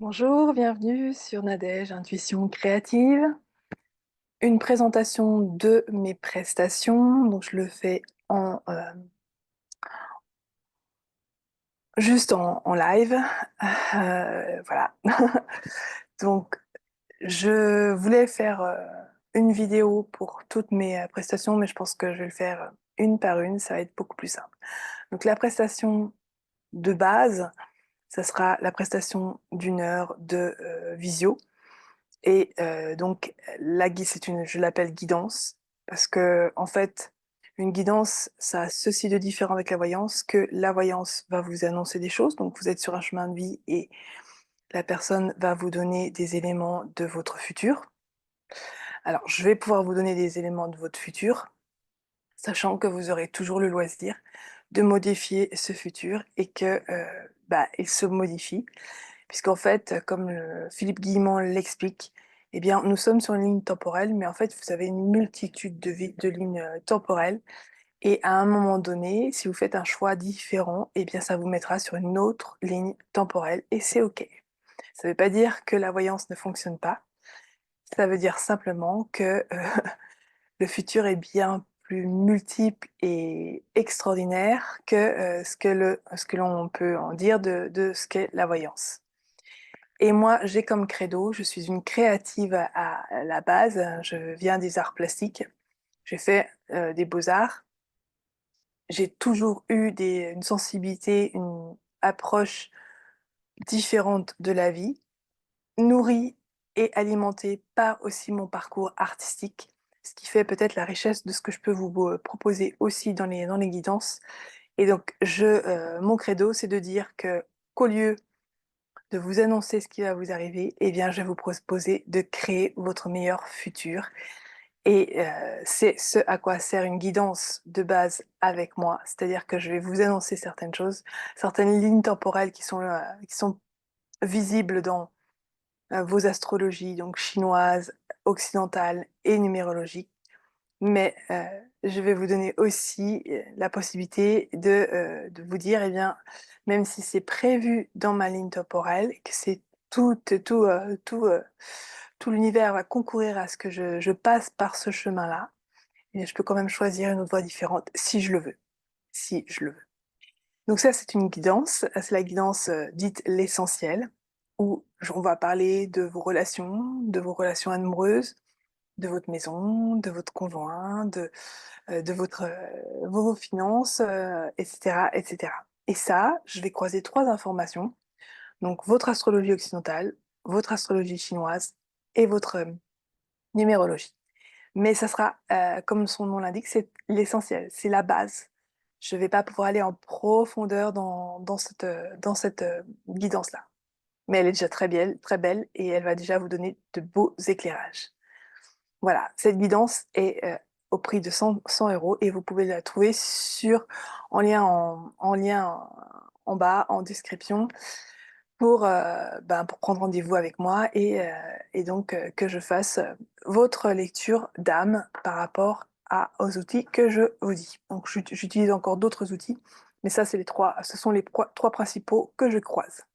Bonjour, bienvenue sur Nadège Intuition Créative. Une présentation de mes prestations, donc je le fais en juste en live. Voilà. Donc je voulais faire une vidéo pour toutes mes prestations, mais je pense que je vais le faire une par une, ça va être beaucoup plus simple. Donc la prestation de base, ça sera la prestation d'une heure de visio. Et donc, je l'appelle guidance, parce que en fait, une guidance, ça a ceci de différent avec la voyance, que la voyance va vous annoncer des choses, donc vous êtes sur un chemin de vie et la personne va vous donner des éléments de votre futur. Alors, je vais pouvoir vous donner des éléments de votre futur, sachant que vous aurez toujours le loisir de modifier ce futur et que il se modifie. Puisqu'en fait, comme Philippe Guillemont l'explique, eh bien, nous sommes sur une ligne temporelle, mais en fait, vous avez une multitude de lignes temporelles. Et à un moment donné, si vous faites un choix différent, eh bien, ça vous mettra sur une autre ligne temporelle et c'est OK. Ça ne veut pas dire que la voyance ne fonctionne pas. Ça veut dire simplement que le futur est bien plus multiple et extraordinaire que ce que l'on peut en dire de ce qu'est la voyance. Et moi, j'ai comme credo, je suis une créative à la base, je viens des arts plastiques, j'ai fait des beaux-arts, j'ai toujours eu une sensibilité, une approche différente de la vie, nourrie et alimentée par aussi mon parcours artistique, ce qui fait peut-être la richesse de ce que je peux vous proposer aussi dans les guidances. Et donc, mon credo, c'est de dire qu'au lieu de vous annoncer ce qui va vous arriver, eh bien, je vais vous proposer de créer votre meilleur futur. Et c'est ce à quoi sert une guidance de base avec moi, c'est-à-dire que je vais vous annoncer certaines choses, certaines lignes temporelles qui sont visibles dans vos astrologies, donc chinoises, occidentales et numérologiques. Mais je vais vous donner aussi la possibilité de vous dire, eh bien, même si c'est prévu dans ma ligne temporelle, que c'est tout l'univers va concourir à ce que je passe par ce chemin-là, eh je peux quand même choisir une autre voie différente si je le veux. Si je le veux. Donc ça, c'est une guidance, c'est la guidance dite l'essentiel, où on va parler de vos relations amoureuses, de votre maison, de votre conjoint, de vos finances, et cetera, et cetera. Et ça, je vais croiser 3 informations, donc votre astrologie occidentale, votre astrologie chinoise et votre, numérologie. Mais ça sera, comme son nom l'indique, c'est l'essentiel, c'est la base. Je vais pas pouvoir aller en profondeur dans cette, guidance-là. Mais elle est déjà très belle et elle va déjà vous donner de beaux éclairages. Voilà, cette guidance est au prix de 100 € et vous pouvez la trouver en lien en bas, en description, pour prendre rendez-vous avec moi et donc que je fasse votre lecture d'âme par rapport aux outils que je vous dis. Donc j'utilise encore d'autres outils, mais ça, ce sont les trois principaux que je croise.